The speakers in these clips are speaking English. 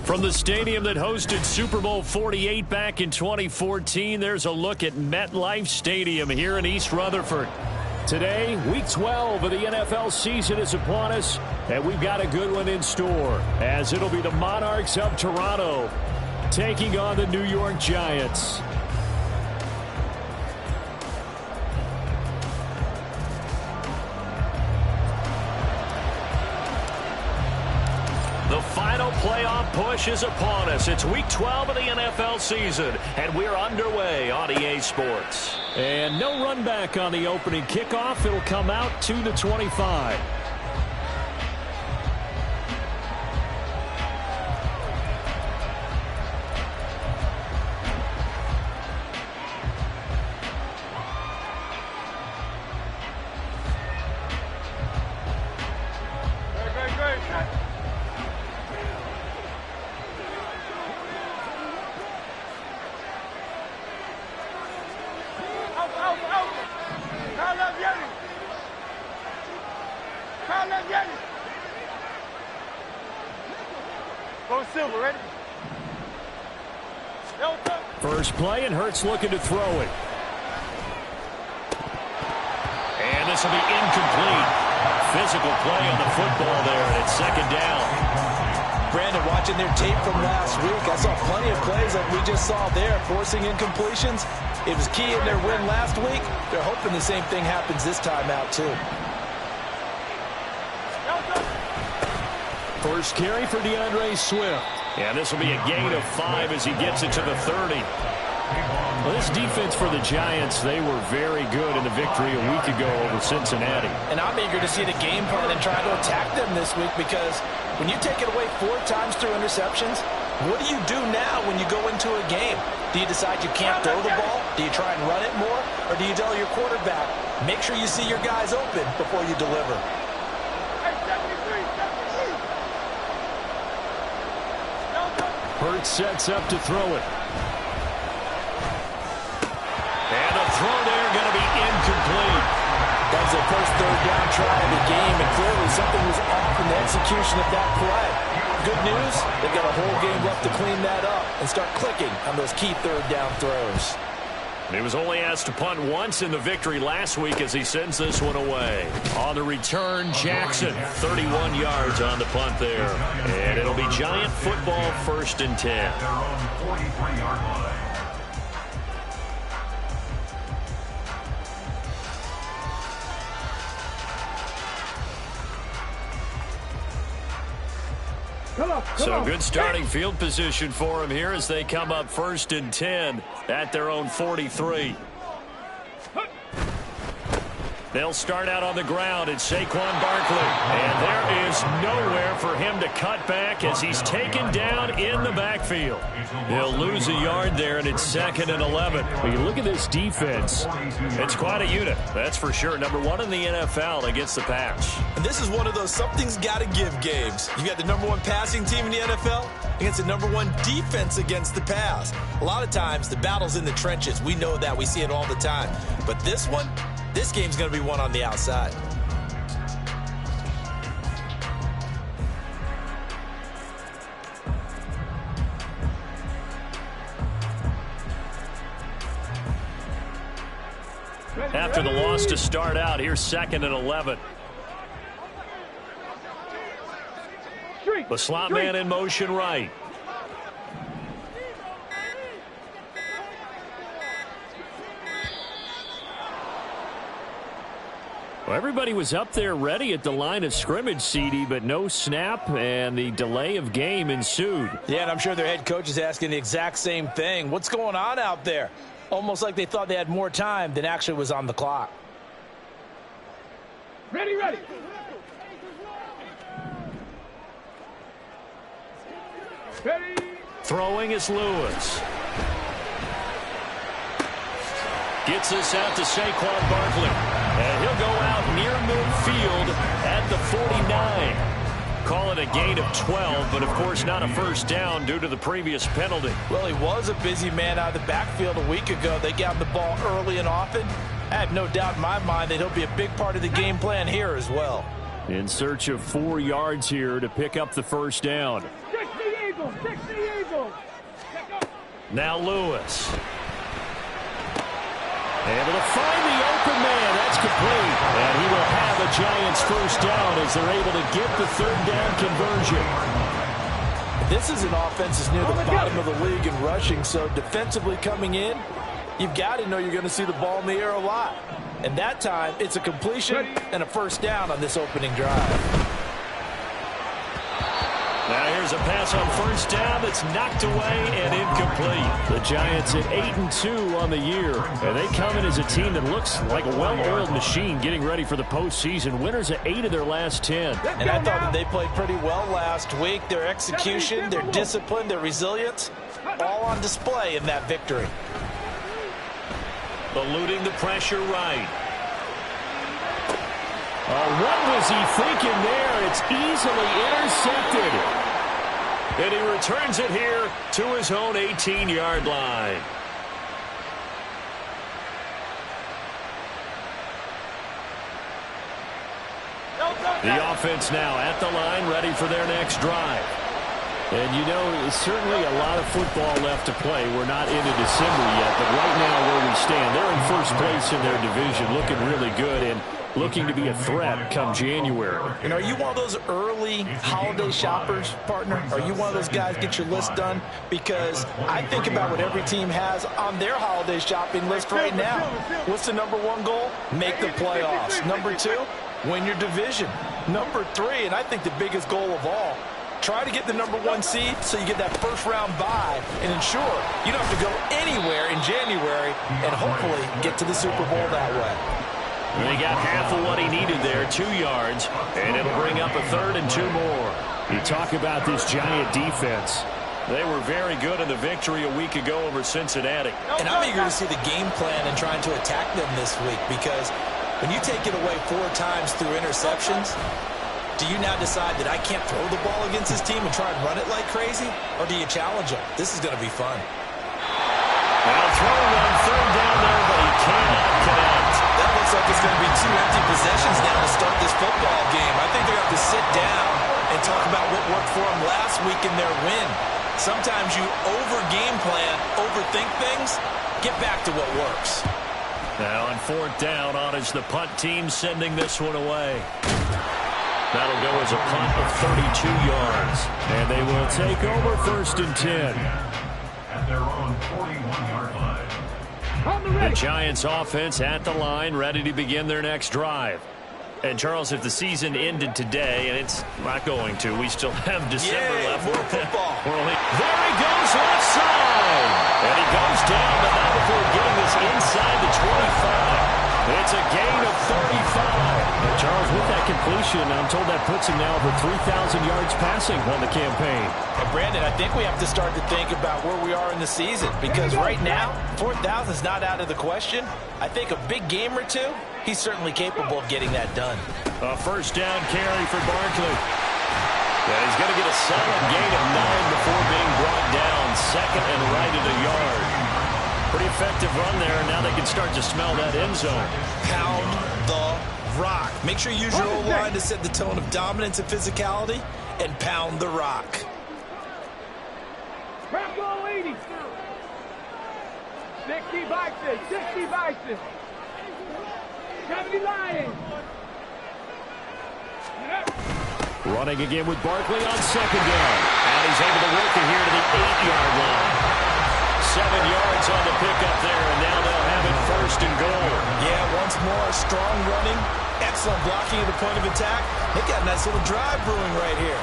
From the stadium that hosted Super Bowl 48 back in 2014, there's a look at MetLife Stadium here in East Rutherford. Today, Week 12 of the NFL season is upon us, and we've got a good one in store, as it'll be the Monarchs of Toronto taking on the New York Giants. The final playoff push is upon us. It's Week 12 of the NFL season, and we're underway on EA Sports. And no run back on the opening kickoff. It'll come out to the 25. First play, and Hurts looking to throw it. And this will be incomplete. Physical play on the football there, and it's second down. Brandon, watching their tape from last week, I saw plenty of plays like we just saw there, forcing incompletions. It was key in their win last week. They're hoping the same thing happens this time out, too. First carry for DeAndre Swift. And this will be a gain of 5 as he gets it to the 30. Well, this defense for the Giants, they were very good in the victory a week ago over Cincinnati. And I'm eager to see the game plan and try to attack them this week, because when you take it away 4 times through interceptions, what do you do now when you go into a game? Do you decide you can't throw the ball? Do you try and run it more? Or do you tell your quarterback, make sure you see your guys open before you deliver? Hurts sets up to throw it. And the throw there going to be incomplete. That was their first third down try of the game, and clearly something was off in the execution of that play. Good news, they've got a whole game left to clean that up and start clicking on those key third down throws. He was only asked to punt once in the victory last week as he sends this one away. On the return, Jackson, 31 yards on the punt there. And it'll be Giant football, 1st and 10. So good starting field position for him here as they come up 1st and 10 at their own 43. They'll start out on the ground. It's Saquon Barkley. And there is nowhere for him to cut back as he's taken down in the backfield. He'll lose a yard there, and it's 2nd and 11. When you look at this defense, it's quite a unit. That's for sure. Number 1 in the NFL against the pass. And this is one of those something's got to give games. You got the number 1 passing team in the NFL against the number 1 defense against the pass. A lot of times, the battle's in the trenches. We know that. We see it all the time. But this one, this game's going to be won on the outside. After the loss to start out, here's 2nd and 11. The slot man in motion right. Well, everybody was up there ready at the line of scrimmage, CD, but no snap, and the delay of game ensued. Yeah, and I'm sure their head coach is asking the exact same thing. What's going on out there? Almost like they thought they had more time than actually was on the clock. Ready. Throwing is Lewis. Gets this out to Saquon Barkley. And he'll go out near midfield at the 49. Call it a gain of 12, but of course not a first down due to the previous penalty. Well, he was a busy man out of the backfield a week ago. They got the ball early and often. I have no doubt in my mind that he'll be a big part of the game plan here as well. In search of 4 yards here to pick up the first down. Now Lewis. Able to find the open man. That's complete. And he will have a Giants first down as they're able to get the third down conversion. This is an offense that's near the bottom of the league in rushing, so defensively coming in, you've got to know you're going to see the ball in the air a lot. And that time, it's a completion and a first down on this opening drive. Now here's a pass on first down that's knocked away and incomplete. The Giants at 8-2 on the year. And they come in as a team that looks like a well-oiled machine getting ready for the postseason. Winners at 8 of their last 10. And I thought that they played pretty well last week. Their execution, their discipline, their resilience, all on display in that victory. Eluding the pressure right. What was he thinking there? It's easily intercepted. And he returns it here to his own 18-yard line. The offense now at the line, ready for their next drive. And you know, certainly a lot of football left to play. We're not into December yet, but right now where we stand, they're in first place in their division, looking really good and looking to be a threat come January. And are you one of those early holiday shoppers, partner? Are you one of those guys get your list done? Because I think about what every team has on their holiday shopping list right now. What's the number one goal? Make the playoffs. Number two, win your division. Number three, and I think the biggest goal of all, try to get the number one seed so you get that first round bye and ensure you don't have to go anywhere in January and hopefully get to the Super Bowl that way. And he got half of what he needed there, 2 yards, and it'll bring up a 3rd and 2 more. You talk about this Giant defense. They were very good in the victory a week ago over Cincinnati. And I'm eager to see the game plan and trying to attack them this week because when you take it away 4 times through interceptions, do you now decide that I can't throw the ball against this team and try and run it like crazy? Or do you challenge them? This is going to be fun. Now throwing on 3rd down there, but he cannot connect. That looks like it's going to be 2 empty possessions now to start this football game. I think they're going to have to sit down and talk about what worked for them last week in their win. Sometimes you over-game plan, overthink things, get back to what works. Now on 4th down, on is the punt team sending this one away. That'll go as a punt of 32 yards. And they will take over 1st and 10. At their own 41-yard line. The Giants offense at the line, ready to begin their next drive. And Charles, if the season ended today, and it's not going to, we still have December left. More football. There he goes, left side. And he goes down, but not before getting this inside the 25. It's a gain of 35. And Charles, with that completion, I'm told that puts him now over 3,000 yards passing on the campaign. And Brandon, I think we have to start to think about where we are in the season because right now, 4,000 is not out of the question. I think a big game or two, he's certainly capable of getting that done. A first down carry for Barkley. And he's going to get a solid gain of 9 before being brought down. 2nd and right at a yard. Pretty effective run there, and now they can start to smell that end zone. Pound the rock. Make sure you use your O-line to set the tone of dominance and physicality, and pound the rock. Crap ball 80. 60 Bison, 60 Bison. 70 Lions. Running again with Barkley on 2nd down. And he's able to work it here to the 8-yard line. 7 yards on the pickup there, and now they'll have it 1st and goal. Yeah, once more, strong running, excellent blocking at the point of attack. They got a nice little drive brewing right here.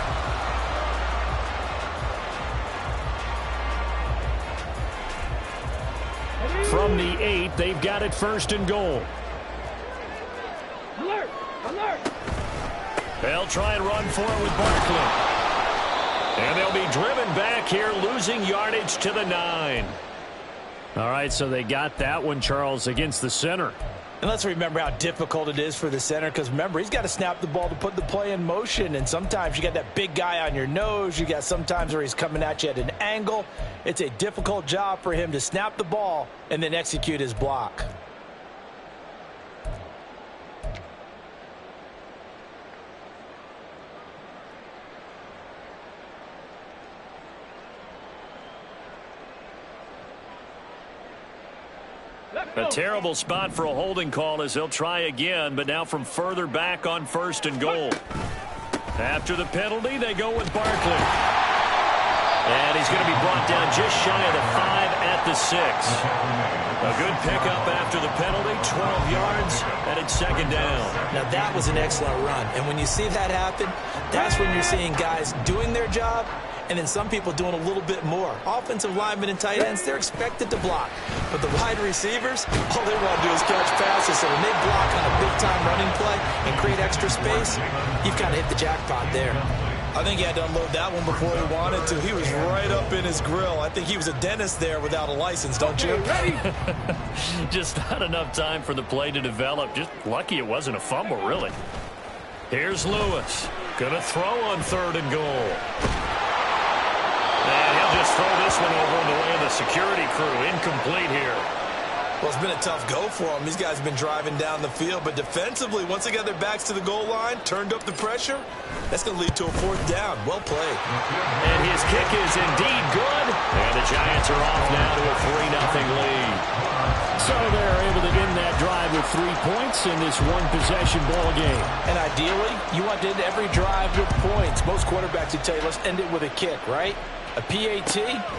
From the 8, they've got it 1st and goal. Alert! Alert! They'll try and run for it with Barkley. And they'll be driven back here, losing yardage to the 9. All right, so they got that one, Charles, against the center. And let's remember how difficult it is for the center because, remember, he's got to snap the ball to put the play in motion. And sometimes you got that big guy on your nose. You got sometimes where he's coming at you at an angle. It's a difficult job for him to snap the ball and then execute his block. A terrible spot for a holding call as they'll try again, but now from further back on 1st and goal. After the penalty, they go with Barkley. And he's going to be brought down just shy of the 5 at the 6. A good pickup after the penalty, 12 yards, and it's 2nd down. Now that was an excellent run, and when you see that happen, that's when you're seeing guys doing their job and then some people doing a little bit more. Offensive linemen and tight ends, they're expected to block. But the wide receivers, all they want to do is catch passes. So when they block on a big-time running play and create extra space, you've kind of hit the jackpot there. I think he had to unload that one before he wanted to. He was right up in his grill. I think he was a dentist there without a license, don't you? Just not enough time for the play to develop. Just lucky it wasn't a fumble, really. Here's Lewis. Gonna throw on 3rd and goal. And he'll just throw this one over in the way of the security crew. Incomplete here. Well, it's been a tough go for them. These guys have been driving down the field. But defensively, once they got their backs to the goal line, turned up the pressure, that's going to lead to a 4th down. Well played. And his kick is indeed good. And the Giants are off now to a 3-0 lead. So they're able to end that drive with 3 points in this one-possession ball game. And ideally, you want to end every drive with points. Most quarterbacks would tell you, let's end it with a kick, right? A PAT,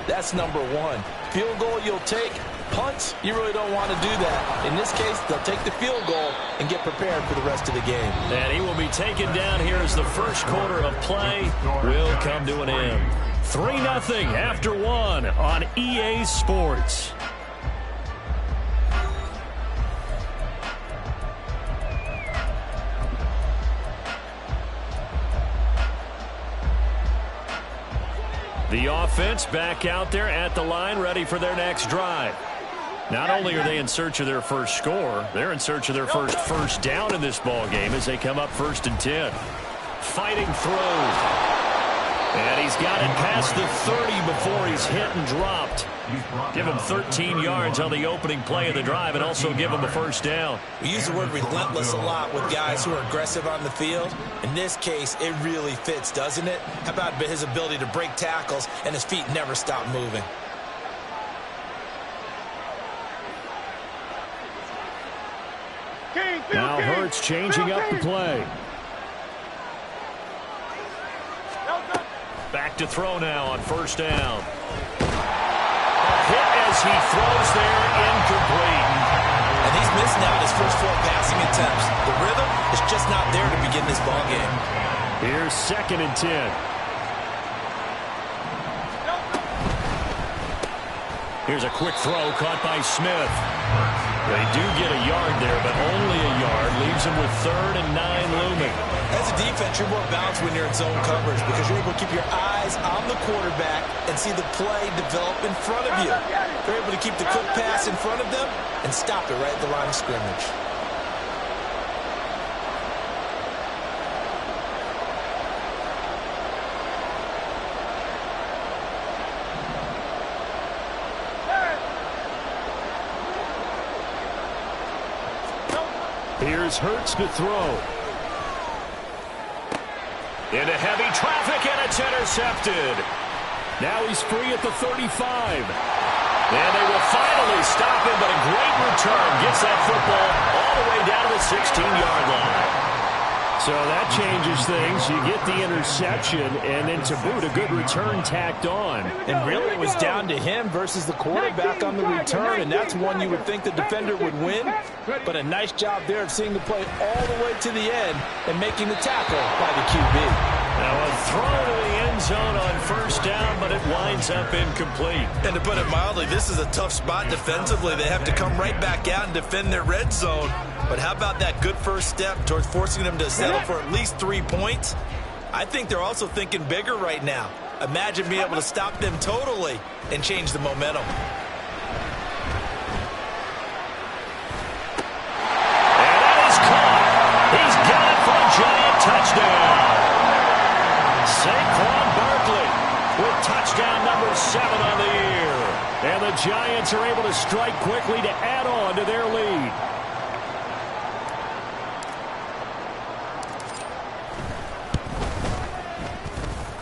that's number 1. Field goal you'll take. Punts, you really don't want to do that. In this case, they'll take the field goal and get prepared for the rest of the game. And he will be taken down here as the first quarter of play will come to an end. 3-0 after 1 on EA Sports. The offense back out there at the line, ready for their next drive. Not only are they in search of their first score, they're in search of their first down in this ball game as they come up 1st and 10. Fighting throws. And he's got it past the 30 before he's hit and dropped. Give him 13 yards on the opening play of the drive and also give him a 1st down. We use the word relentless a lot with guys who are aggressive on the field. In this case, it really fits, doesn't it? How about his ability to break tackles and his feet never stop moving? Now Hurts changing up the play. Back to throw now on 1st down. Hit as he throws there, incomplete. And he's missing out his first 4 passing attempts. The rhythm is just not there to begin this ball game. Here's 2nd and 10. Here's a quick throw caught by Smith. They do get a yard there, but only a yard. Leaves them with 3rd and 9 looming. As a defense, you're more balanced when you're in zone coverage because you're able to keep your eyes on the quarterback and see the play develop in front of you. They're able to keep the quick pass in front of them and stop it right at the line of scrimmage. Here's Hurts to throw. Into heavy traffic, and it's intercepted. Now he's free at the 35. And they will finally stop him, but a great return gets that football all the way down to the 16-yard line. So that changes things. You get the interception, and then to boot, a good return tacked on. And really, it was down to him versus the quarterback on the return, and that's one you would think the defender would win. But a nice job there of seeing the play all the way to the end and making the tackle by the QB. Now a throw to the end zone on 1st down, but it winds up incomplete. And to put it mildly, this is a tough spot defensively. They have to come right back out and defend their red zone. But how about that good first step towards forcing them to settle for at least 3 points? I think they're also thinking bigger right now. Imagine being able to stop them totally and change the momentum. And that is caught. He's got it for a giant touchdown. Saquon Barkley with touchdown number 7 on the year. And the Giants are able to strike quickly to add on to their lead.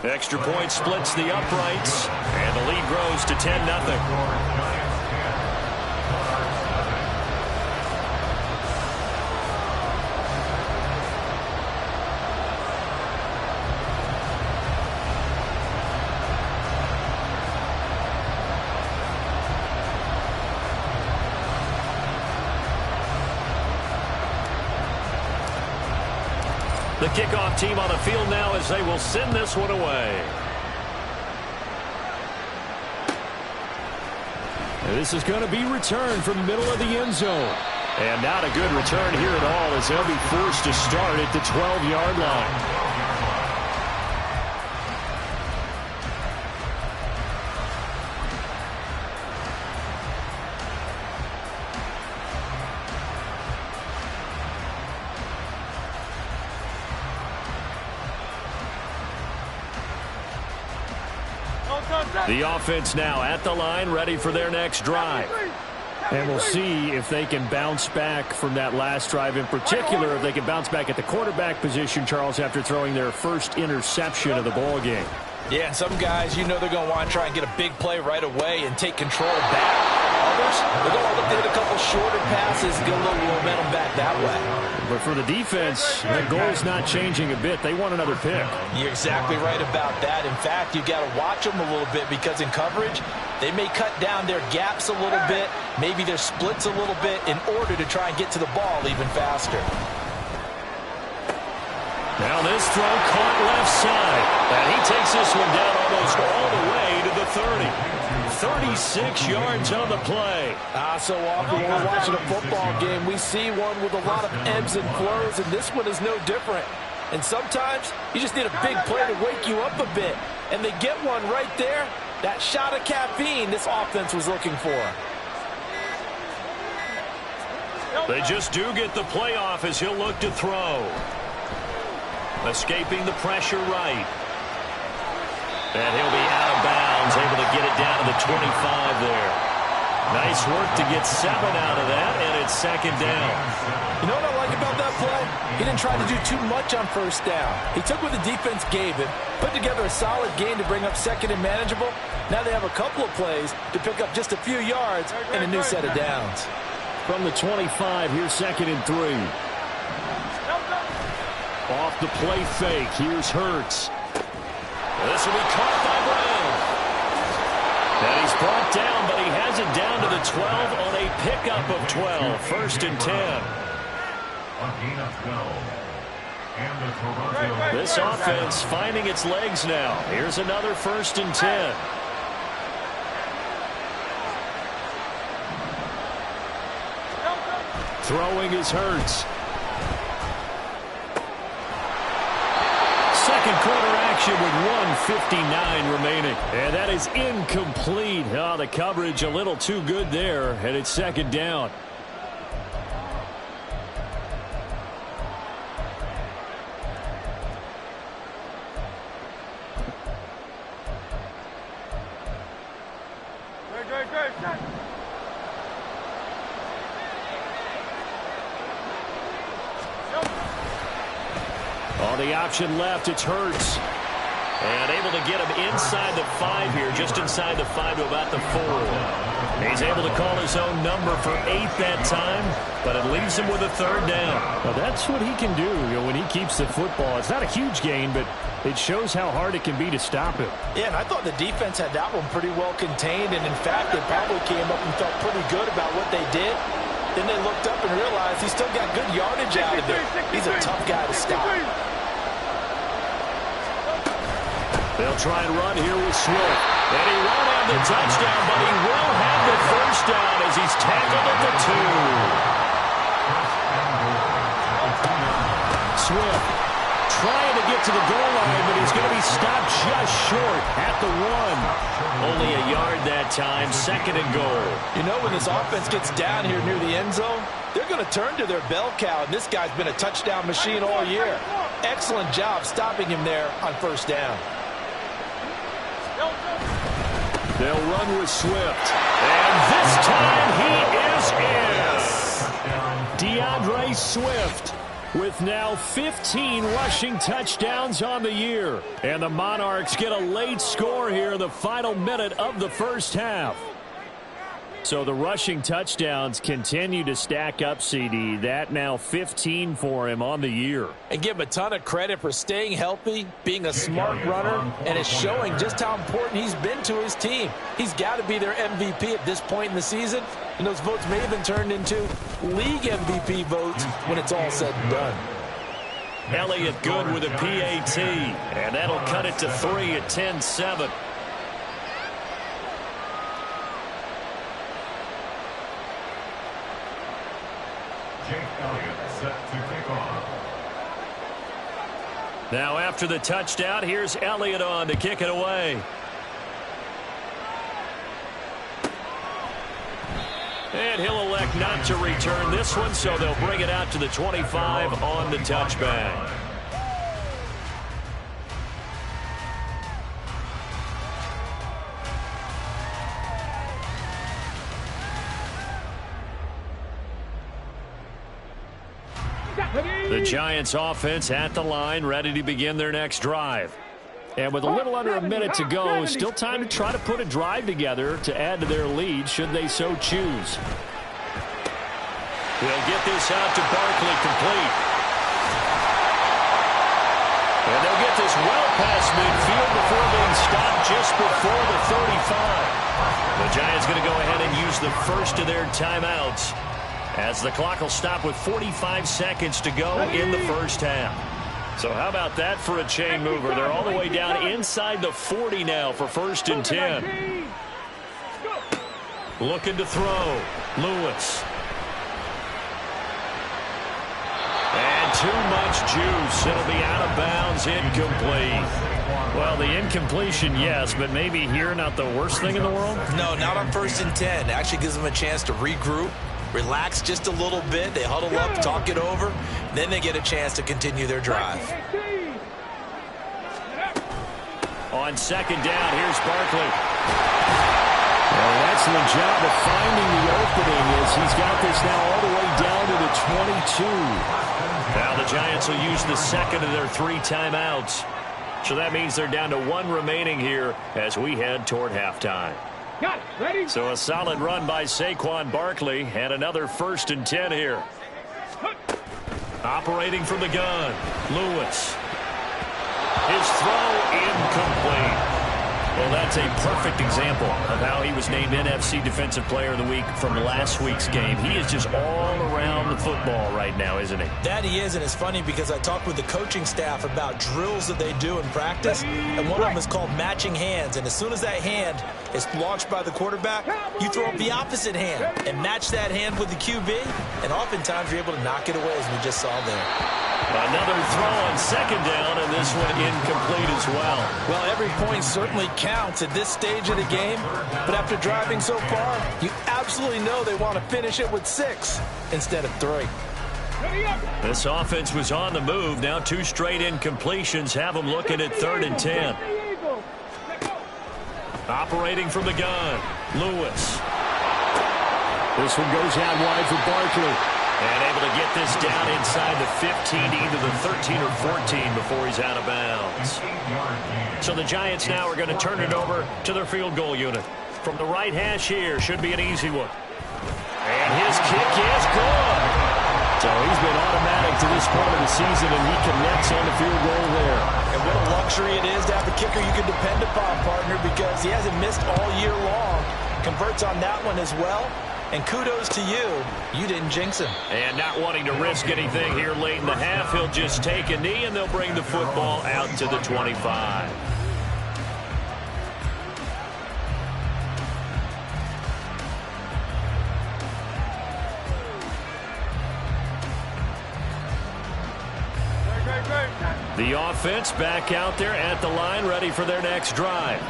Extra point splits the uprights, and the lead grows to 10-0. The kickoff team on the field now as they will send this one away. This is going to be returned from the middle of the end zone. And not a good return here at all as they'll be forced to start at the 12-yard line. The offense now at the line, ready for their next drive. And we'll see if they can bounce back from that last drive. In particular, if they can bounce back at the quarterback position, Charles, after throwing their first interception of the ball game. Yeah, and some guys, you know they're going to want to try and get a big play right away and take control back. Others, they're going to look to hit a couple shorter passes, get a little momentum back that way. But for the defense, the goal's not changing a bit. They want another pick. You're exactly right about that. In fact, you've got to watch them a little bit because in coverage, they may cut down their gaps a little bit, maybe their splits a little bit in order to try and get to the ball even faster. Now this throw caught left side. And he takes this one down almost all the way to the 30. 36 yards on the play. So often when we're watching a football game, we see one with a lot of ebbs and flows, and this one is no different. And sometimes you just need a big play to wake you up a bit. And they get one right there. That shot of caffeine this offense was looking for. They just do get the playoff as he'll look to throw. Escaping the pressure right. And he'll be out of bounds, able to get it down to the 25 there. Nice work to get 7 out of that, and it's second down. You know what I like about that play? He didn't try to do too much on first down. He took what the defense gave him, put together a solid gain to bring up second and manageable. Now they have a couple of plays to pick up just a few yards and a new set of downs. From the 25, here's second and 3. Off the play fake, here's Hurts. This will be caught by Brown. And he's brought down, but he has it down to the 12 on a pickup of 12. First and 10. This offense finding its legs now. Here's another first and 10. Throwing is Hurts. Second quarter action with 1:59 remaining. And that is incomplete. Oh, the coverage a little too good there, and it's second down. On the option left, it's Hurts. And able to get him inside the 5 here, just inside the 5 to about the 4. He's able to call his own number for 8 that time, but it leaves him with a third down. Well, that's what he can do, when he keeps the football. It's not a huge gain, but it shows how hard it can be to stop him. Yeah, and I thought the defense had that one pretty well contained, and in fact, they probably came up and felt pretty good about what they did. Then they looked up and realized he still got good yardage out of it. He's a tough guy to stop. They'll try and run here with Swift. And he won't have the touchdown, but he will have the first down as he's tackled at the 2. Swift trying to get to the goal line, but he's going to be stopped just short at the 1. Only a yard that time, second and goal. You know, when this offense gets down here near the end zone, they're going to turn to their bell cow, and this guy's been a touchdown machine all year. Excellent job stopping him there on first down. They'll run with Swift. And this time he is in. DeAndre Swift with now 15 rushing touchdowns on the year. And the Monarchs get a late score here in the final minute of the first half. So the rushing touchdowns continue to stack up, CD. That now 15 for him on the year. And give him a ton of credit for staying healthy, being a smart runner, and it's showing just how important he's been to his team. He's got to be their MVP at this point in the season, and those votes may have been turned into league MVP votes when it's all said and done. Elliott good with a PAT. And that'll cut it to 3 at 10-7. Jake Elliott set to kick off. Now after the touchdown, here's Elliott on to kick it away. And he'll elect not to return this one, so they'll bring it out to the 25 on the touchback. The Giants offense at the line, ready to begin their next drive. And with a little under a minute to go, still time to try to put a drive together to add to their lead should they so choose. They'll get this out to Barkley complete. And they'll get this well past midfield before being stopped just before the 35. The Giants going to go ahead and use the first of their timeouts, as the clock will stop with 45 seconds to go in the first half. So how about that for a chain mover? They're all the way down inside the 40 now for 1st and 10. Looking to throw. Lewis. And too much juice. It'll be out of bounds, incomplete. Well, the incompletion, yes, but maybe here not the worst thing in the world? No, not on 1st and 10. It actually gives them a chance to regroup, relax just a litlittle bit. They huddle up, talk it over. Then they get a chance to continue their drive. On 2nd down, here's Barkley. Well, an excellent job of finding the opening as he's got this now all the way down to the 22. Now the Giants will use the second of their 3 timeouts. So that means they're down to 1 remaining here as we head toward halftime. Got it. Ready? So a solid run by Saquon Barkley and another 1st and 10 here. Operating from the gun, Lewis. His throw incomplete. Well, that's a perfect example of how he was named NFC Defensive Player of the Week from last week's game. He is just all around the football right now, isn't he? That he is, and it's funny because I talked with the coaching staff about drills that they do in practice, and one of them is called matching hands. And as soon as that hand is launched by the quarterback, you throw up the opposite hand and match that hand with the QB, and oftentimes you're able to knock it away, as we just saw there. Another throw on 2nd down, and this one incomplete as well. Well, every point certainly counts at this stage of the game, but after driving so far, you absolutely know they want to finish it with 6 instead of 3. This offense was on the move. Now 2 straight incompletions have them looking at 3rd and 10. Operating from the gun, Lewis. This one goes out wide for Barkley. And able to get this down inside the 15 to either the 13 or 14 before he's out of bounds. So the Giants now are going to turn it over to their field goal unit. From the right hash here, should be an easy one. And his kick is good. So he's been automatic to this point of the season, and he connects on the field goal there. And what a luxury it is to have a kicker you can depend upon, partner, because he hasn't missed all year long. Converts on that one as well. And kudos to you. You didn't jinx him. And not wanting to risk anything here late in the half, he'll just take a knee, and they'll bring the football out to the 25. The offense back out there at the line, ready for their next drive.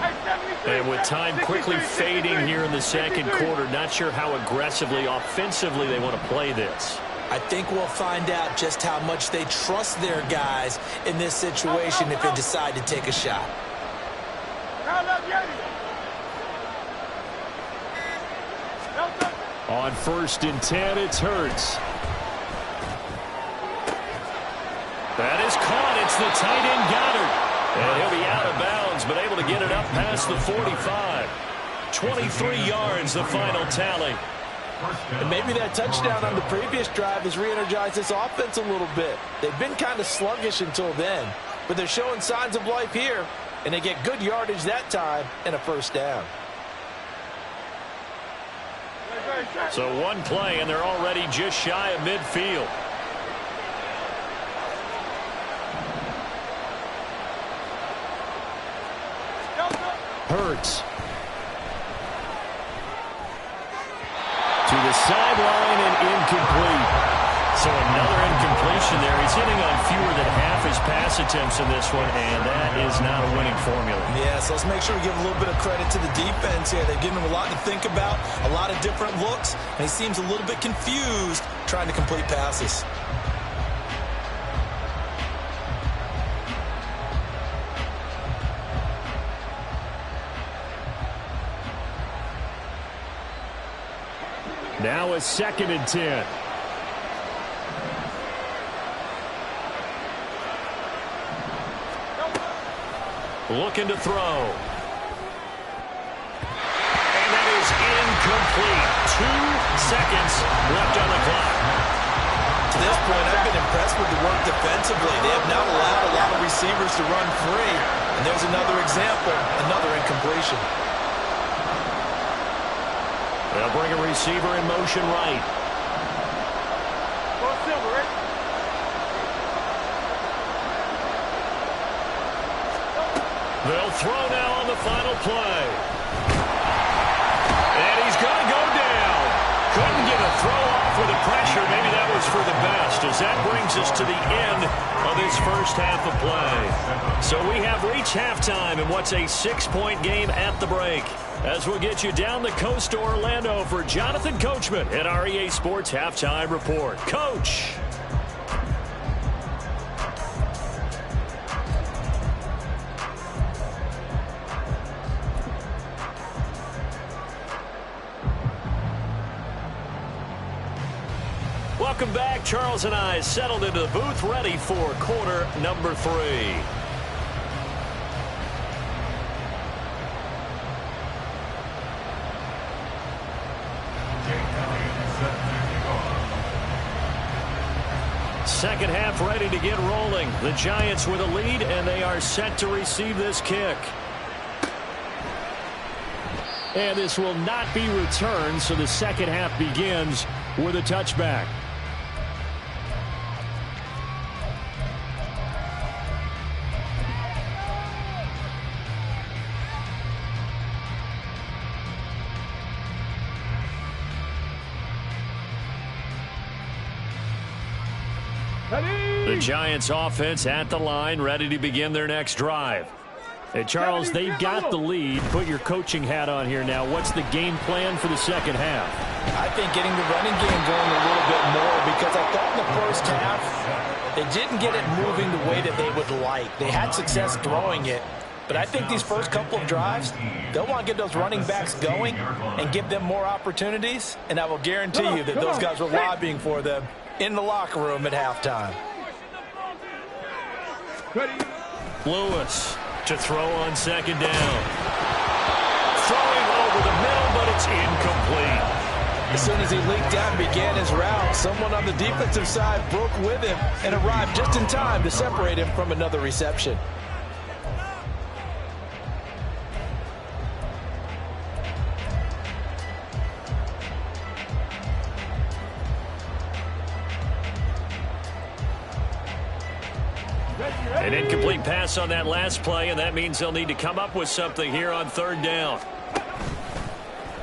And with time quickly fading here in the 2nd quarter, not sure how aggressively, offensively they want to play this. I think we'll find out just how much they trust their guys in this situation if they decide to take a shot. On 1st and 10, it's Hurts. That is caught. It's the tight end Goddard. And he'll be out of bounds, but able to get it up past the 45. 23 yards, the final tally. And maybe that touchdown on the previous drive has re-energized this offense a little bit. They've been kind of sluggish until then, but they're showing signs of life here, and they get good yardage that time and a 1st down. So 1 play, and they're already just shy of midfield. Hurts. To the sideline and incomplete. So another incompletion there. He's hitting on fewer than half his pass attempts in this one, and that is not a winning formula. Yeah, so let's make sure we give a little bit of credit to the defense here. They've given him a lot to think about, a lot of different looks, and he seems a little bit confused trying to complete passes. Now a 2nd and 10. Looking to throw. And that is incomplete. 2 seconds left on the clock. To this point, I've been impressed with the work defensively. They have not allowed a lot of receivers to run free. And there's another example, another incompletion. They'll bring a receiver in motion right. Go Silver, right? They'll throw now on the final play. And he's going to go down. Couldn't get a throw off with the pressure. Maybe that was for the best, as that brings us to the end of this first half of play. So we have reached halftime in what's a 6-point game at the break. As we'll get you down the coast to Orlando for Jonathan Coachman at our EA Sports Halftime Report. Coach. Welcome back. Charles and I settled into the booth, ready for quarter number 3. Second half ready to get rolling. The Giants with a lead, and they are set to receive this kick. And this will not be returned, so the second half begins with a touchback. The Giants offense at the line, ready to begin their next drive. Hey, Charles, they've got the lead. Put your coaching hat on here now. What's the game plan for the second half? I think getting the running game going a little bit more, because I thought in the first half they didn't get it moving the way that they would like. They had success throwing it, but I think these first couple of drives, they'll want to get those running backs going and give them more opportunities, and I will guarantee you that those guys were lobbying for them in the locker room at halftime. Lewis to throw on second down. Throwing over the middle, but it's incomplete. As soon as he leaked out and began his route, someone on the defensive side broke with him and arrived just in time to separate him from another reception. An incomplete pass on that last play, and that means they'll need to come up with something here on third down.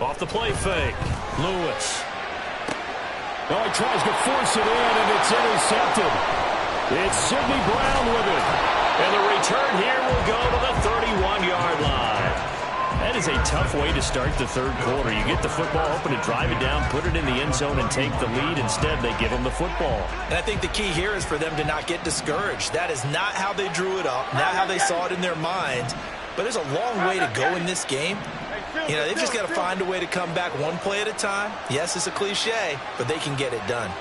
Off the play fake. Lewis. Oh, he tries to force it in, and it's intercepted. It's Sidney Brown with it. And the return here will go to the 31-yard line. That is a tough way to start the third quarter. You get the football, hoping to drive it down, put it in the end zone, and take the lead. Instead, they give them the football. And I think the key here is for them to not get discouraged. That is not how they drew it up, not how they saw it in their minds. But there's a long way to go in this game. You know, they've just got to find a way to come back one play at a time. Yes, it's a cliche, but they can get it done.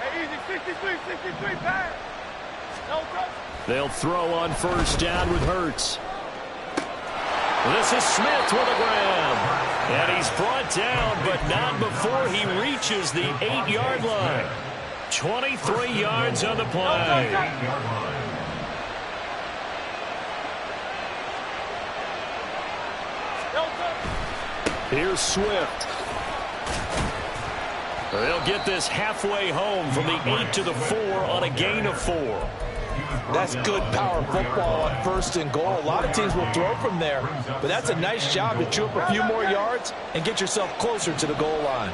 Hey, easy, 63, pass. No touch. They'll throw on first down with Hurts. This is Smith with a grab. And he's brought down, but not before he reaches the 8-yard line. 23 yards on the play. Here's Swift. They'll get this halfway home from the 8 to the 4 on a gain of 4. That's good power football on 1st and goal. A lot of teams will throw from there, but that's a nice job to chew up a few more yards and get yourself closer to the goal line.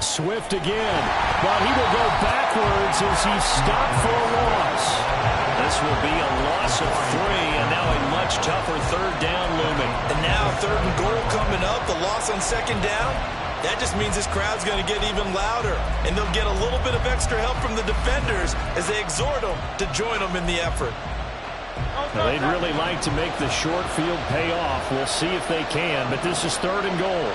Swift again, but he will go backwards as he's stopped for a loss. This will be a loss of 3, and now a much tougher 3rd down looming. And now 3rd and goal coming up, the loss on 2nd down. That just means this crowd's going to get even louder, and they'll get a little bit of extra help from the defenders as they exhort them to join them in the effort. Now, they'd really like to make the short field pay off. We'll see if they can, but this is 3rd and goal.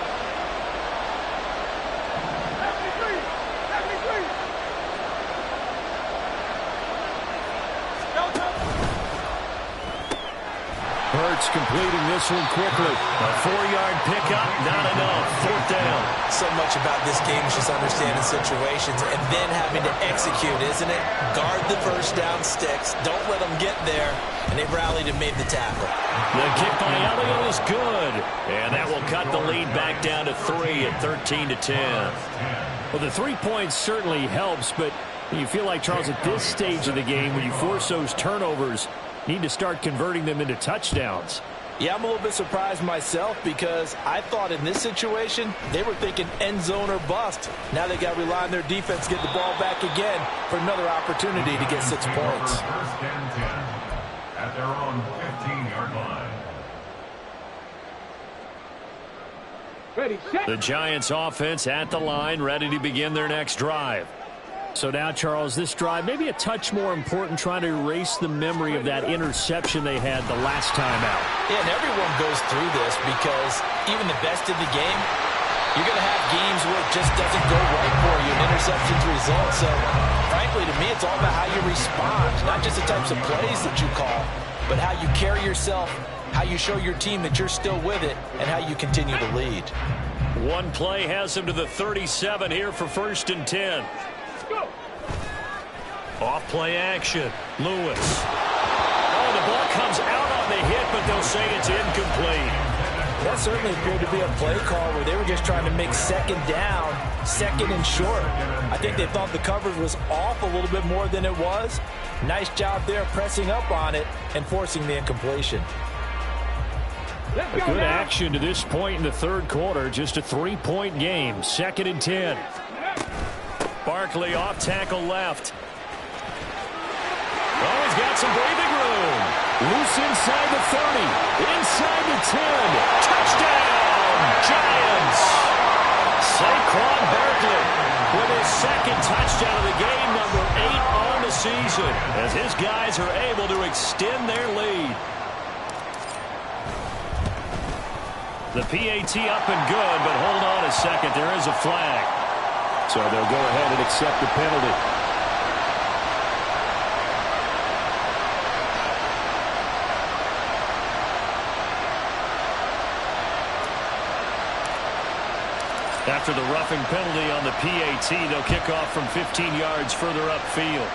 Hurts completing this one quickly. A 4-yard pickup, not enough. 4th down. So much about this game is just understanding situations and then having to execute, isn't it? Guard the 1st down sticks. Don't let them get there. And they've rallied and made the tackle. The kick by Elliott is good. And that will cut the lead back down to 3 at 13-10. Well, the 3 points certainly helps, but you feel like, Charles, at this stage of the game, when you force those turnovers, need to start converting them into touchdowns. Yeah, I'm a little bit surprised myself because I thought in this situation they were thinking end zone or bust. Now they got to rely on their defense to get the ball back again for another opportunity to get 6 points. 1st and 10 at their own 15-yard line. Ready, set. The Giants offense at the line, ready to begin their next drive. So now, Charles, this drive maybe a touch more important, trying to erase the memory of that interception they had the last time out. Yeah, and everyone goes through this because even the best of the game, you're going to have games where it just doesn't go right for you, and interceptions result. So, frankly, to me, it's all about how you respond, not just the types of plays that you call, but how you carry yourself, how you show your team that you're still with it, and how you continue to lead. One play has him to the 37 here for 1st and 10. Off play action. Lewis. Oh, the ball comes out on the hit, but they'll say it's incomplete. That certainly appeared to be a play call where they were just trying to make 2nd down, 2nd and short. I think they thought the coverage was off a little bit more than it was. Nice job there pressing up on it and forcing the incompletion. A good action to this point in the 3rd quarter. Just a 3-point game. 2nd and 10. Barkley off tackle left. Oh, he's got some breathing room. Loose inside the 30. Inside the 10. Touchdown, Giants. Saquon Barkley with his 2nd touchdown of the game, number 8 on the season, as his guys are able to extend their lead. The PAT up and good, but hold on a second. There is a flag. So they'll go ahead and accept the penalty. After the roughing penalty on the PAT, they'll kick off from 15 yards further upfield.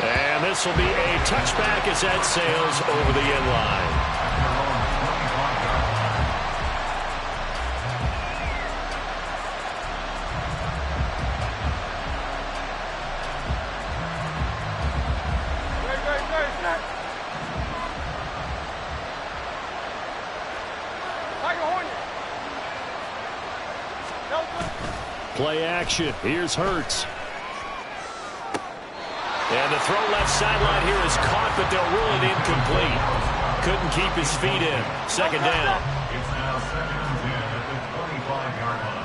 And this will be a touchback as that sails over the end line. Play action. Here's Hurts. And the throw left sideline here is caught, but they'll rule it incomplete. Couldn't keep his feet in. 2nd down. It's now 2nd and 10 at the 25-yard line.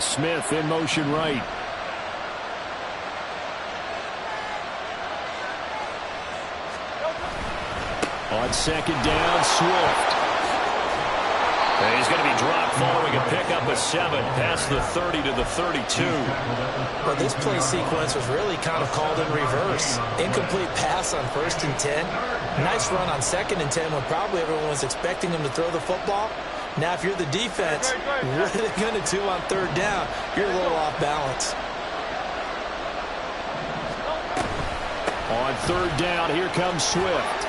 Smith in motion right. On 2nd down, Swift. And he's going to be dropped following a pickup of 7 past the 30 to the 32. Well, this play sequence was really kind of called in reverse. Incomplete pass on 1st and 10. Nice run on 2nd and 10 when probably everyone was expecting him to throw the football. Now, if you're the defense, what are they going to do on third down? You're a little off balance. On third down, here comes Swift.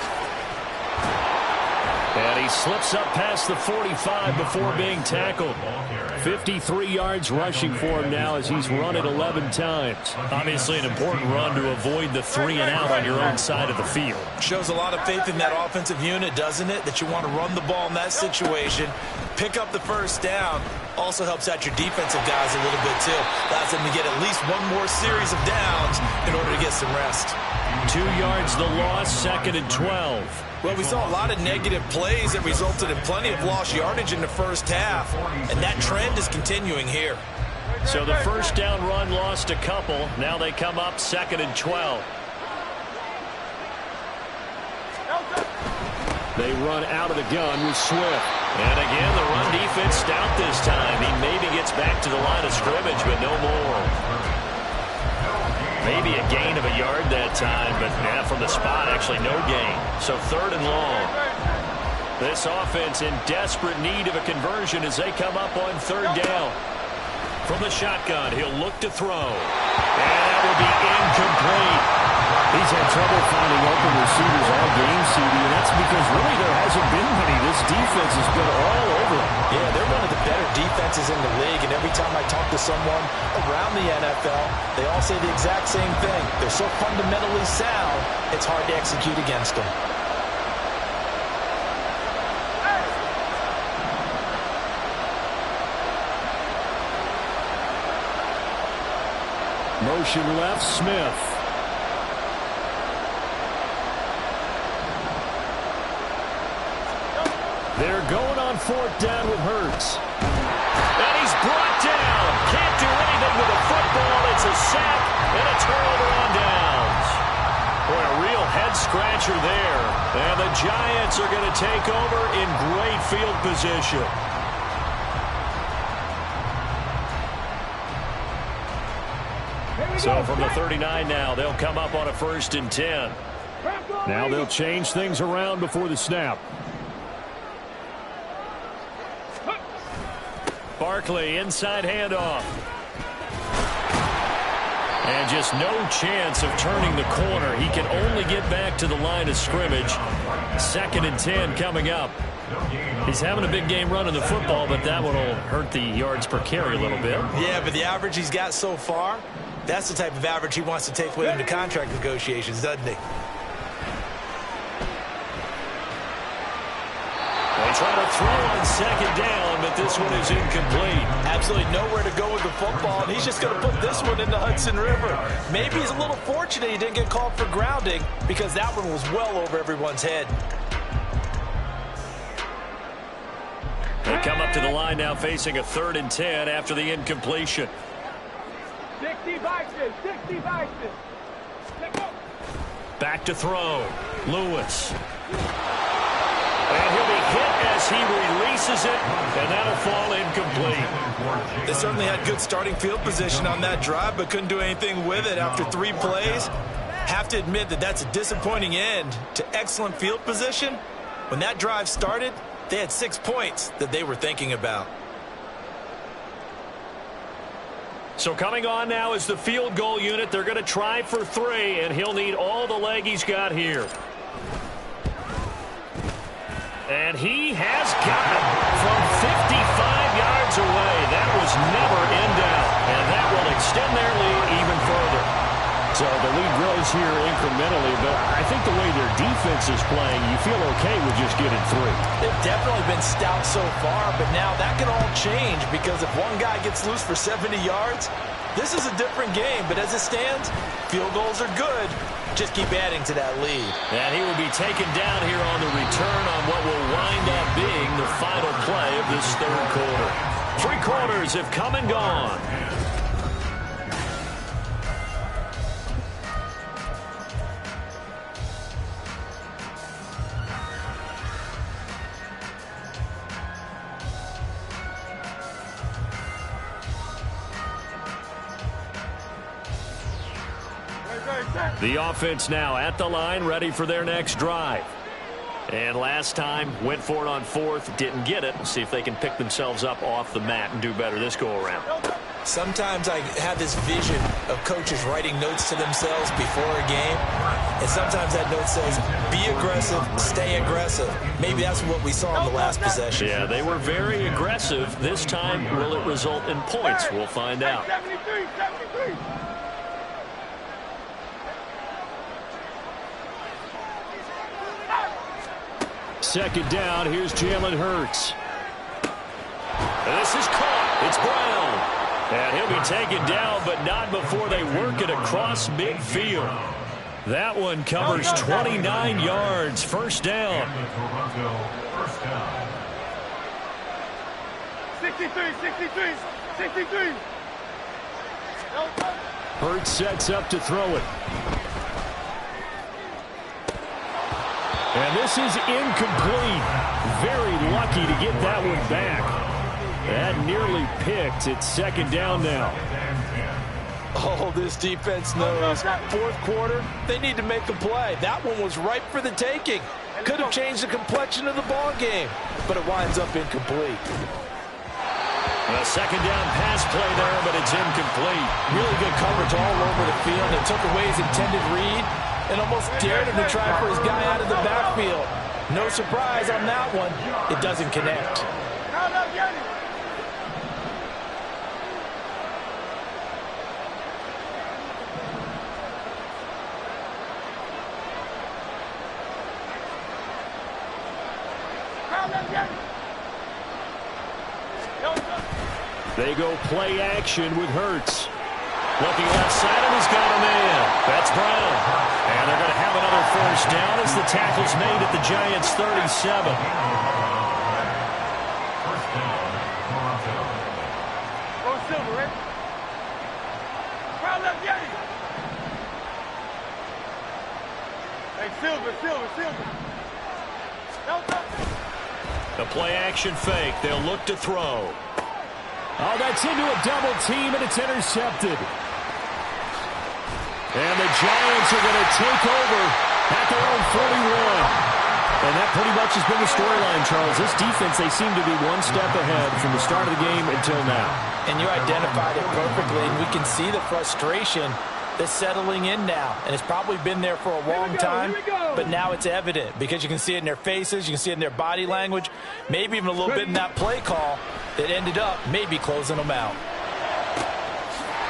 And he slips up past the 45 before being tackled. 53 yards rushing for him now as he's run it 11 times. Obviously an important run to avoid the 3 and out on your own side of the field. Shows a lot of faith in that offensive unit, doesn't it? That you want to run the ball in that situation. Pick up the first down. Also helps out your defensive guys a little bit too. Allows them to get at least one more series of downs in order to get some rest. 2 yards the loss, 2nd and 12. Well, we saw a lot of negative plays that resulted in plenty of lost yardage in the first half, and that trend is continuing here. So the first down run lost a couple. Now they come up 2nd and 12. They run out of the gun with Swift. And again, the run defense stout this time. He maybe gets back to the line of scrimmage, but no more. Maybe a gain of a yard that time, but from the spot, actually no gain. So 3rd and long. This offense in desperate need of a conversion as they come up on 3rd down. From the shotgun, he'll look to throw. And that will be incomplete. He's had trouble finding open receivers all game, CD, and that's because really there hasn't been many. This defense has been all over him. Yeah, they're one of the better defenses in the league, and every time I talk to someone around the NFL, they all say the exact same thing. They're so fundamentally sound, it's hard to execute against them. Motion left, Smith. They're going on 4th down with Hurts. And he's brought down. Can't do anything with a football. It's a sack and a turnover on downs. Boy, a real head-scratcher there. And the Giants are going to take over in great field position. So from the 39 now, they'll come up on a 1st and 10. Now they'll change things around before the snap. Barkley, inside handoff. And just no chance of turning the corner. He can only get back to the line of scrimmage. 2nd and 10 coming up. He's having a big game running the football, but that one will hurt the yards per carry a little bit. Yeah, but the average he's got so far, that's the type of average he wants to take with him to contract negotiations, doesn't he? They try to throw on 2nd down, but this one is incomplete. Absolutely nowhere to go with the football, and he's just going to put this one in the Hudson River. Maybe he's a little fortunate he didn't get called for grounding because that one was well over everyone's head. They come up to the line now facing a 3rd and 10 after the incompletion. 60 boxes, 60 boxes. Back to throw. Lewis. And he'll be hit as he releases it, and that'll fall incomplete. They certainly had good starting field position on that drive, but couldn't do anything with it after 3 plays. Have to admit that that's a disappointing end to excellent field position. When that drive started, they had 6 points that they were thinking about. So coming on now is the field goal unit. They're going to try for 3, and he'll need all the leg he's got here. And he has got it from 55 yards away. That was never in doubt, and that will extend their lead even further. So the lead grows here incrementally, but I think the way their defense is playing, you feel okay with just getting 3. They've definitely been stout so far, but now that can all change because if one guy gets loose for 70 yards, this is a different game. But as it stands, field goals are good. Just keep adding to that lead. And he will be taken down here on the return on what will wind up being the final play of this 3rd quarter. 3 quarters have come and gone. The offense now at the line, ready for their next drive. And last time, went for it on fourth, didn't get it. We'll see if they can pick themselves up off the mat and do better this go-around. Sometimes I have this vision of coaches writing notes to themselves before a game, and sometimes that note says, be aggressive, stay aggressive. Maybe that's what we saw in the last possession. Yeah, they were very aggressive. This time, will it result in points? We'll find out. 73, 73. Second down, here's Jalen Hurts. And this is caught. It's Brown. And he'll be taken down, but not before they work it across midfield. That one covers 29 yards. First down. 63, 63, 63. Hurts sets up to throw it. And this is incomplete. Very lucky to get that one back. That nearly picked. It's second down now. Oh, this defense knows. Fourth quarter, they need to make a play. That one was ripe for the taking. Could have changed the complexion of the ball game, but it winds up incomplete. A second down pass play there, but it's incomplete. Really good coverage all over the field. It took away his intended read and almost dared him to try for his guy out of the backfield. No surprise on that one. It doesn't connect. They go play action with Hurts. Looking left side, and he's got him in. That's Brown. And they're going to have another first down as the tackle's made at the Giants' 37. Go Silver, right? Crowd left, Yanni. Hey, Silver, Silver, Silver. The play action fake. They'll look to throw. Oh, that's into a double team, and it's intercepted. And the Giants are going to take over at their own 41. And that pretty much has been the storyline, Charles. This defense, they seem to be one step ahead from the start of the game until now. And you identified it perfectly, and we can see the frustration that's settling in now. And it's probably been there for a long time, but now it's evident because you can see it in their faces, you can see it in their body language, maybe even a little bit in that play call that ended up maybe closing them out.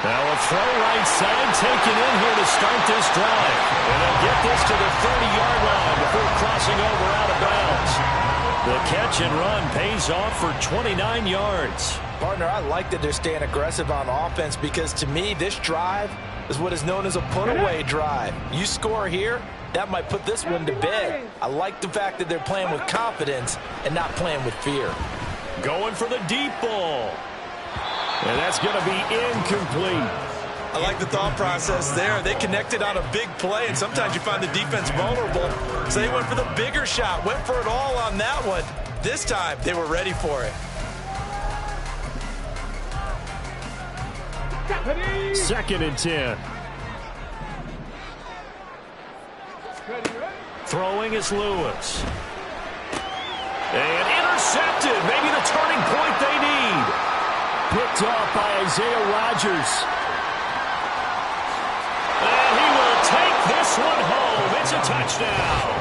Now a throw right side taken in here to start this drive. And they'll get this to the 30-yard line before crossing over out of bounds. The catch and run pays off for 29 yards. Partner, I like that they're staying aggressive on offense because to me this drive is what is known as a put-away drive. You score here, that might put this one to bed. I like the fact that they're playing with confidence and not playing with fear. Going for the deep ball. And that's going to be incomplete. I like the thought process there. They connected on a big play, and sometimes you find the defense vulnerable. So they went for the bigger shot, went for it all on that one. This time, they were ready for it. Second and 10. Throwing is Lewis. And intercepted. Maybe the turning point they need. Picked off by Isaiah Rodgers. And he will take this one home. It's a touchdown.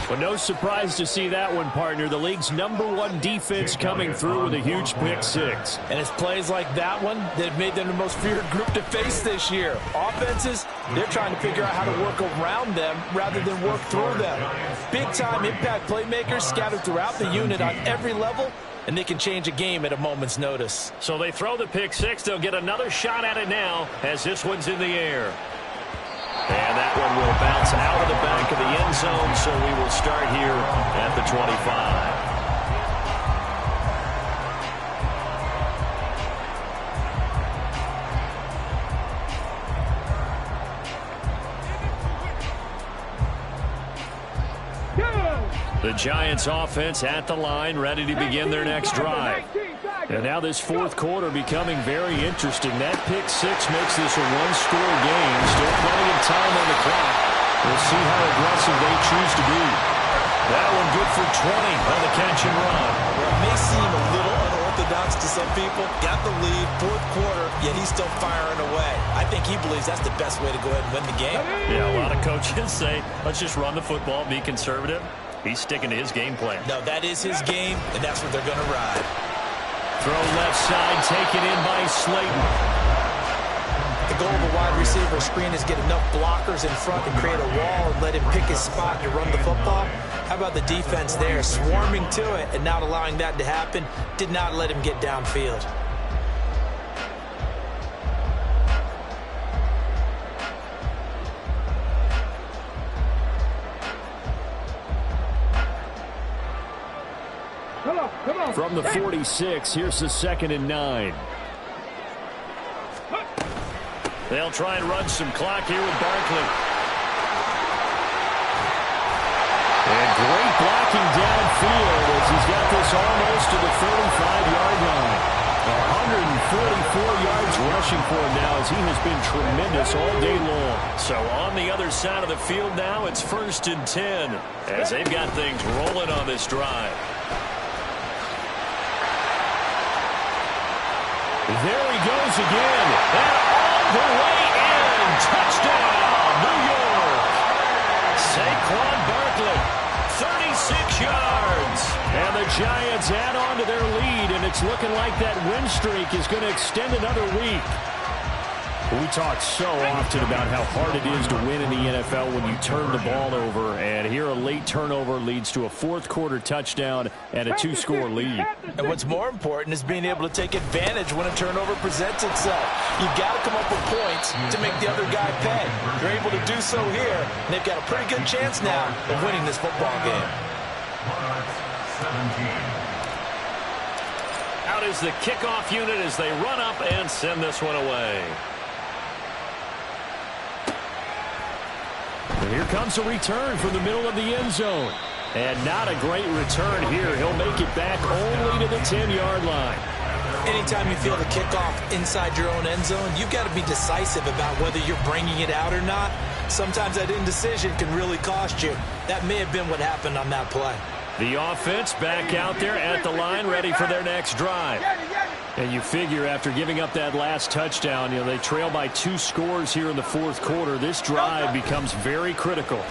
But no surprise to see that one, partner. The league's #1 defense coming through with a huge pick six. And it's plays like that one that have made them the most feared group to face this year. Offenses, they're trying to figure out how to work around them rather than work through them. Big-time impact playmakers scattered throughout the unit on every level, and they can change a game at a moment's notice. So they throw the pick six. They'll get another shot at it now as this one's in the air. And that one will bounce out of the back of the end zone, so we will start here at the 25. The Giants offense at the line, ready to begin their next drive. And now this fourth quarter becoming very interesting. That pick six makes this a one-score game. Still plenty of time on the clock. We'll see how aggressive they choose to be. That one good for 20 on the catch and run. Well, it may seem a little unorthodox to some people. Got the lead, fourth quarter, yet he's still firing away. I think he believes that's the best way to go ahead and win the game. Yeah, a lot of coaches say, let's just run the football, be conservative. He's sticking to his game plan. No, that is his game, and that's what they're going to ride. Throw left side, taken in by Slayton. The goal of a wide receiver screen is get enough blockers in front to create a wall and let him pick his spot to run the football. How about the defense there, swarming to it and not allowing that to happen? Did not let him get downfield. From the 46, here's the 2nd and 9. They'll try and run some clock here with Barkley. And great blocking downfield as he's got this almost to the 35-yard line. 144 yards rushing for him now as he has been tremendous all day long. So on the other side of the field now, it's 1st and 10 as they've got things rolling on this drive. There he goes again. And all the way in. Touchdown, New York. Saquon Barkley, 36 yards. And the Giants add on to their lead, and it's looking like that win streak is going to extend another week. We talk so often about how hard it is to win in the NFL when you turn the ball over, and here a late turnover leads to a fourth-quarter touchdown and a 2-score lead. And what's more important is being able to take advantage when a turnover presents itself. You've got to come up with points to make the other guy pay. They're able to do so here, and they've got a pretty good chance now of winning this football game. Out is the kickoff unit as they run up and send this one away. And here comes a return from the middle of the end zone. And not a great return here. He'll make it back only to the 10-yard line. Anytime you feel the kickoff inside your own end zone, you've got to be decisive about whether you're bringing it out or not. Sometimes that indecision can really cost you. That may have been what happened on that play. The offense back out there at the line, ready for their next drive. And you figure after giving up that last touchdown, they trail by 2 scores here in the fourth quarter. This drive becomes very critical.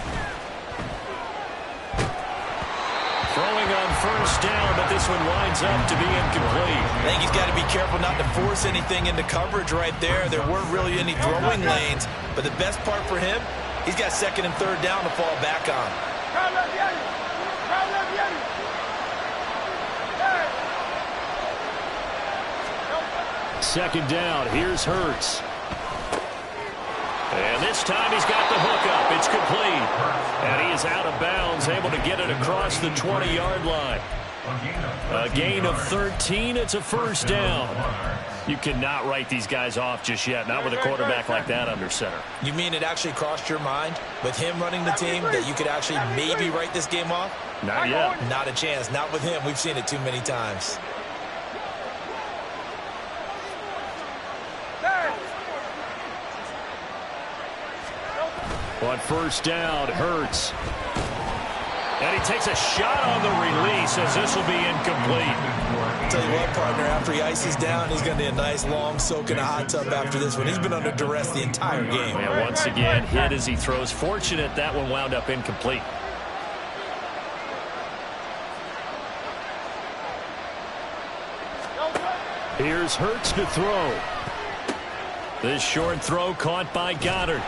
Throwing on first down, but this one winds up to be incomplete. I think he's got to be careful not to force anything into coverage right there. There weren't really any throwing lanes, but the best part for him, he's got 2nd and 3rd down to fall back on. Second down, here's Hurts. And this time he's got the hook up. It's complete. And he is out of bounds, able to get it across the 20-yard line. A gain of 13. It's a first down. You cannot write these guys off just yet, not with a quarterback like that under center. You mean it actually crossed your mind with him running the team that you could actually maybe write this game off? Not yet. Not a chance. Not with him. We've seen it too many times. On first down, Hurts. And he takes a shot on the release as this will be incomplete. Tell you what, partner, after he ices down, he's going to need a nice long soak in a hot tub after this one. He's been under duress the entire game. And once again, hit as he throws. Fortunate that one wound up incomplete. Here's Hurts to throw. This short throw caught by Goddard.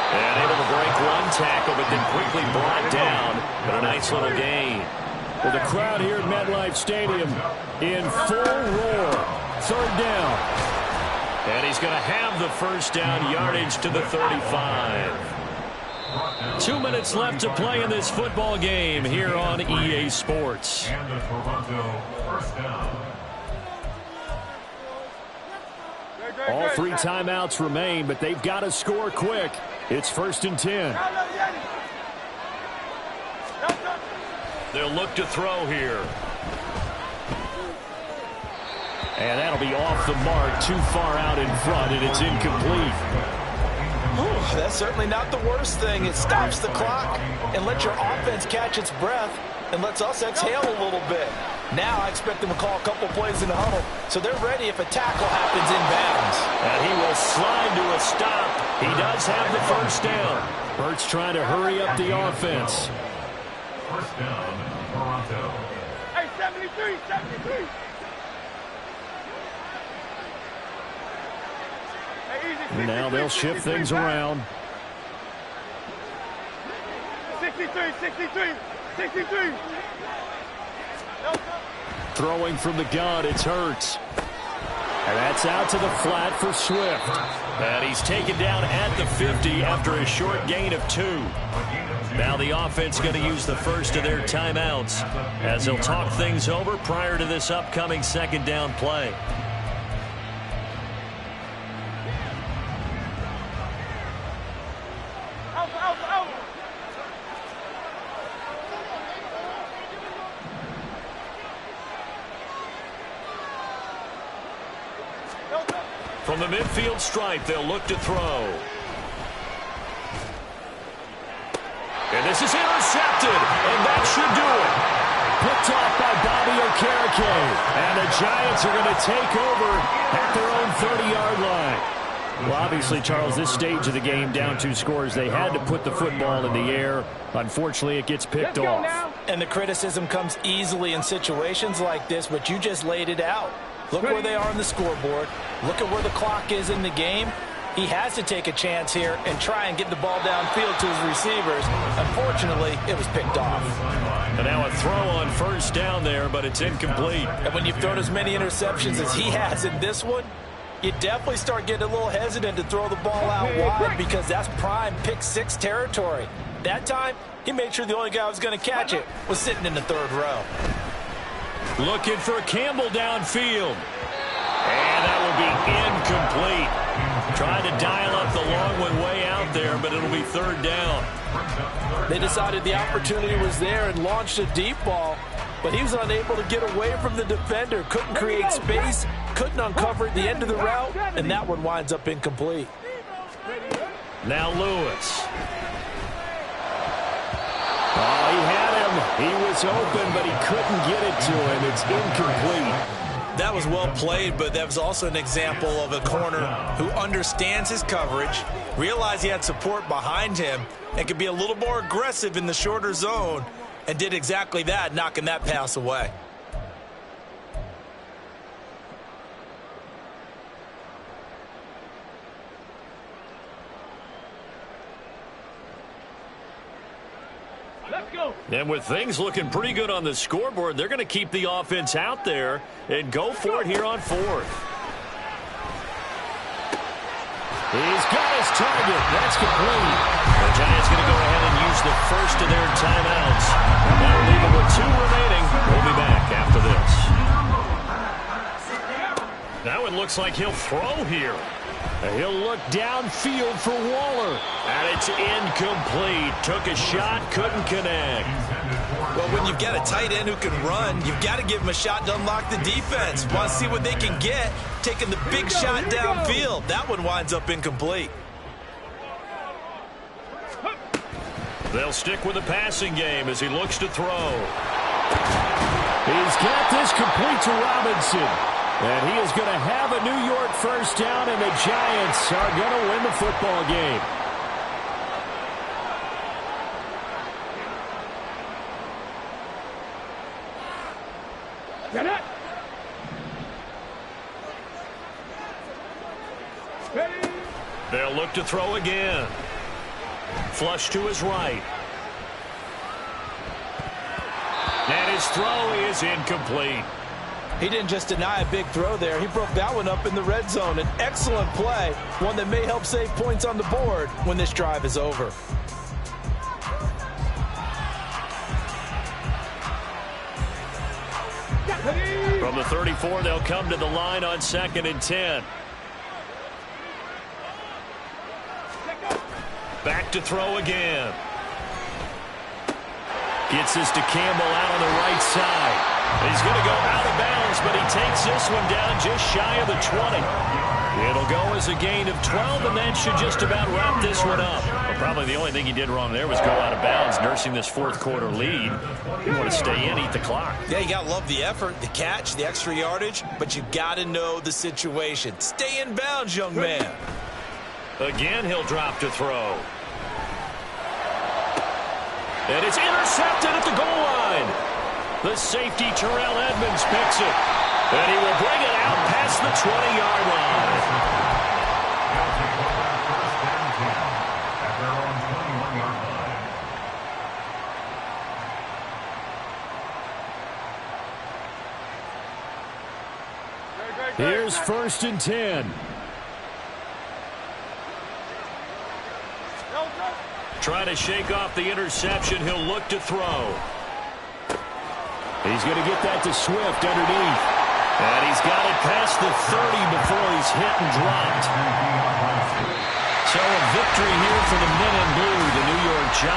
And able to break one tackle, but then quickly brought down. But a nice little gain. Well, the crowd here at MetLife Stadium in full roar. 3rd down. And he's going to have the first down, yardage to the 35. 2 minutes left to play in this football game here on EA Sports. And the Toronto first down. All 3 timeouts remain, but they've got to score quick. It's 1st and 10. They'll look to throw here. And that'll be off the mark, too far out in front, and it's incomplete. That's certainly not the worst thing. It stops the clock and lets your offense catch its breath and lets us exhale a little bit. Now I expect them to call a couple plays in the huddle, so they're ready if a tackle happens in bounds. And he will slide to a stop. He does have the first down. Hurts trying to hurry up the offense. First down, Toronto. Hey, 73, 73. Hey, easy, 63, Now they'll shift 63, things back. around. 63, 63, 63. Throwing from the gun, it's Hurts. And that's out to the flat for Swift. And he's taken down at the 50 after a short gain of 2. Now the offense going to use the first of their timeouts as they'll talk things over prior to this upcoming second down play. Out, out, out. From the midfield stripe, they'll look to throw. And this is intercepted, and that should do it. Picked off by Bobby Okereke. And the Giants are going to take over at their own 30-yard line. Well, obviously, Charles, this stage of the game, down 2 scores, they had to put the football in the air. Unfortunately, it gets picked off. And the criticism comes easily in situations like this, but you just laid it out. Look where they are on the scoreboard. Look at where the clock is in the game. He has to take a chance here and try and get the ball downfield to his receivers. Unfortunately, it was picked off. And now a throw on first down there, but it's incomplete. And when you've thrown as many interceptions as he has in this one, you definitely start getting a little hesitant to throw the ball out wide because that's prime pick 6 territory. That time, he made sure the only guy who was going to catch it was sitting in the 3rd row. Looking for Campbell downfield. And that will be incomplete. Trying to dial up the long one way out there, but it'll be 3rd down. They decided the opportunity was there and launched a deep ball, but he was unable to get away from the defender. Couldn't create space, couldn't uncover the end of the route, and that one winds up incomplete. Now Lewis. Oh, he had him. He was open, but he couldn't get it to him. It's incomplete. That was well played, but that was also an example of a corner who understands his coverage, realized he had support behind him, and could be a little more aggressive in the shorter zone, and did exactly that, knocking that pass away. Let's go. And with things looking pretty good on the scoreboard, they're going to keep the offense out there and go for it here on 4th. He's got his target. That's complete. The Giants going to go ahead and use the first of their timeouts. And that'll leave them with 2 remaining. We'll be back after this. Now it looks like he'll throw here. And he'll look downfield for Waller. And it's incomplete. Took a shot, couldn't connect. Well, when you've got a tight end who can run, you've got to give him a shot to unlock the defense. Want to see what they can get, taking the big shot downfield. That one winds up incomplete. They'll stick with the passing game as he looks to throw. He's got this complete to Robinson. And he is going to have a New York first down, and the Giants are going to win the football game. Get it. Ready. They'll look to throw again. Flush to his right. And his throw is incomplete. He didn't just deny a big throw there. He broke that one up in the red zone. An excellent play, one that may help save points on the board when this drive is over. From the 34, they'll come to the line on 2nd and 10. Back to throw again. Gets this to Campbell out on the right side. He's going to go out of bounds, but he takes this one down just shy of the 20. It'll go as a gain of 12, and that should just about wrap this one up. Well, probably the only thing he did wrong there was go out of bounds, nursing this fourth quarter lead. You want to stay in, eat the clock. Yeah, you got to love the effort, the catch, the extra yardage, but you got to know the situation. Stay in bounds, young man. Again, he'll drop to throw. And it's intercepted at the goal line. The safety, Terrell Edmonds, picks it. And he will bring it out past the 20-yard line. At their own 21-yard line. Here's 1st and 10. Trying to shake off the interception. He'll look to throw. He's going to get that to Swift underneath. And he's got it past the 30 before he's hit and dropped. So a victory here for the men in blue, the New York Giants.